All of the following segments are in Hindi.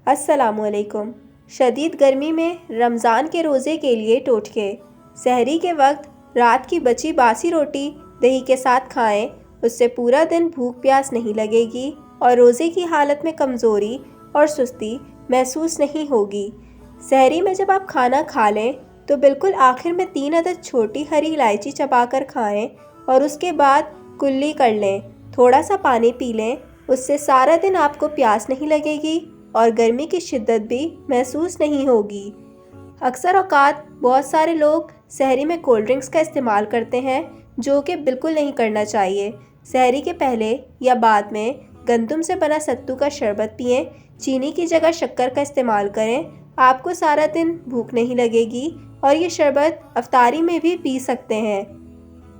अस्सलामुअलैकुम। शदीद गर्मी में रमज़ान के रोज़े के लिए टोटके। सहरी के वक्त रात की बची बासी रोटी दही के साथ खाएं, उससे पूरा दिन भूख प्यास नहीं लगेगी और रोज़े की हालत में कमज़ोरी और सुस्ती महसूस नहीं होगी। सहरी में जब आप खाना खा लें तो बिल्कुल आखिर में 3 अदद छोटी हरी इलायची चबाकर खाएं और उसके बाद कुल्ली कर लें। थोड़ा सा पानी पी लें, उससे सारा दिन आपको प्यास नहीं लगेगी और गर्मी की शिद्दत भी महसूस नहीं होगी। अक्सर औकात बहुत सारे लोग सहरी में कोल्ड ड्रिंक्स का इस्तेमाल करते हैं, जो कि बिल्कुल नहीं करना चाहिए। सहरी के पहले या बाद में गंदम से बना सत्तू का शरबत पिएं, चीनी की जगह शक्कर का इस्तेमाल करें। आपको सारा दिन भूख नहीं लगेगी और ये शरबत अफ्तारी में भी पी सकते हैं।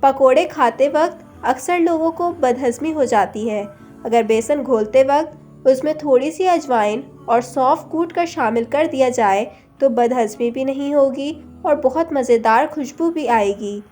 पकोड़े खाते वक्त अक्सर लोगों को बदहज़मी हो जाती है। अगर बेसन घोलते वक्त उसमें थोड़ी सी अजवाइन और सौंफ कूट कर शामिल कर दिया जाए तो बदहज़मी भी नहीं होगी और बहुत मज़ेदार खुशबू भी आएगी।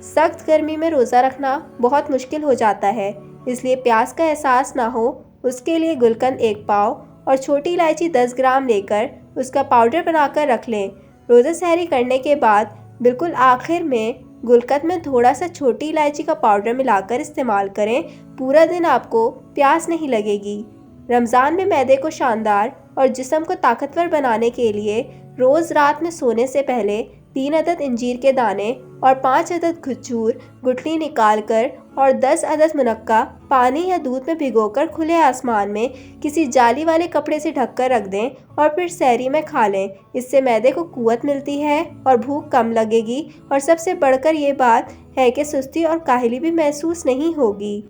सख्त गर्मी में रोज़ा रखना बहुत मुश्किल हो जाता है, इसलिए प्यास का एहसास ना हो उसके लिए गुलकंद 1 पाव और छोटी इलायची 10 ग्राम लेकर उसका पाउडर बनाकर रख लें। रोज़ा सहरी करने के बाद बिल्कुल आखिर में गुलकंद में थोड़ा सा छोटी इलायची का पाउडर मिलाकर इस्तेमाल करें। पूरा दिन आपको प्यास नहीं लगेगी। रमज़ान में मैदे को शानदार और जिस्म को ताकतवर बनाने के लिए रोज़ रात में सोने से पहले 3 अदद इंजीर के दाने और 5 अदद खजूर गुठली निकालकर और 10 अदद मुनक्का पानी या दूध में भिगोकर खुले आसमान में किसी जाली वाले कपड़े से ढककर रख दें और फिर सहरी में खा लें। इससे मैदे को कुव्वत मिलती है और भूख कम लगेगी और सबसे बढ़कर ये बात है कि सुस्ती और काहली भी महसूस नहीं होगी।